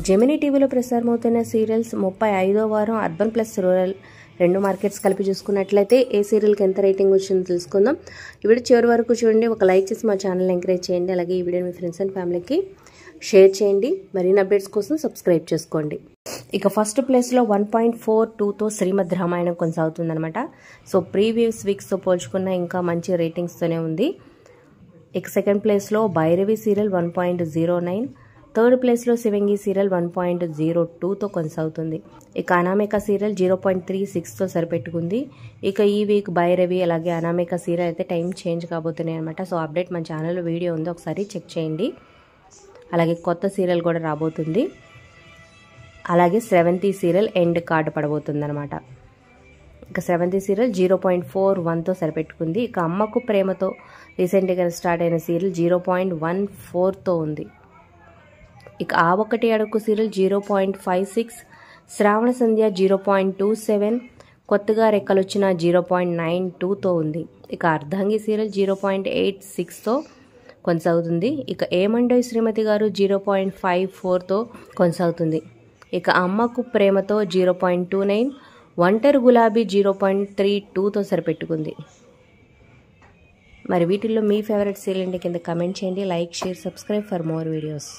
Gemini టీవీలో ప్రసారమవుతున్న serials 35వ వారం urban plus rural రెండు మార్కెట్స్ కలిపి చూసుకున్నట్లయితే ఏ సీరియల్కి ఎంత రేటింగ్ వచ్చిందో తెలుసుకుందాం. ఈ వీడియో చివరి వరకు చూడండి. ఒక లైక్ చేసి మా ఛానల్ ఎంకరేజ్ చేయండి. అలాగే ఈ వీడియోని మీ ఫ్రెండ్స్ అండ్ ఫ్యామిలీకి షేర్ చేయండి. మరిన్ని అప్డేట్స్ కోసం సబ్స్క్రైబ్ చేసుకోండి. ఇక ఫస్ట్ ప్లేస్లో 1.42తో శ్రీమద్ రామాయణం కొనసాగుతుందన్నమాట. సో ప్రీవియస్ వీక్స్తో పోల్చుకున్న ఇంకా మంచి రేటింగ్స్తోనే ఉంది. ఇక సెకండ్ ప్లేస్లో భైరవి సీరియల్ 1.09, థర్డ్ ప్లేస్లో శివంగి సీరియల్ 1.02తో కొనసాగుతుంది. ఇక అనామిక సీరియల్ 0.36తో సరిపెట్టుకుంది. ఇక ఈ వీక్ భైరవి అలాగే అనామిక సీరియల్ అయితే టైం చేంజ్ కాబోతున్నాయి అనమాట. సో అప్డేట్ మన ఛానల్లో వీడియో ఉంది, ఒకసారి చెక్ చేయండి. అలాగే కొత్త సీరియల్ కూడా రాబోతుంది. అలాగే సెవెంతీ సీరియల్ ఎండ్ కార్డు పడబోతుంది అనమాట. ఇక సెవెంతీ సీరియల్ 0.41తో సరిపెట్టుకుంది. ఇక అమ్మకు ప్రేమతో రీసెంట్గా స్టార్ట్ అయిన సీరియల్ 0.14తో ఉంది. ఇక ఆ ఒకటి అడుగు సీరియల్ 0.56, శ్రావణ సంధ్య 0.27, కొత్తగా రెక్కలొచ్చిన 0.92తో ఉంది. ఇక అర్ధాంగి సీరియల్ 0.86తో కొనసాగుతుంది. ఇక ఏమండోయ్ శ్రీమతి గారు 0.54తో కొనసాగుతుంది. ఇక అమ్మకు ప్రేమతో 0.29, ఒంటరి గులాబీ 0.32తో సరిపెట్టుకుంది. మరి వీటిల్లో మీ ఫేవరెట్ సీరియల్ కింద కమెంట్ చేయండి. Like, share, subscribe for more videos.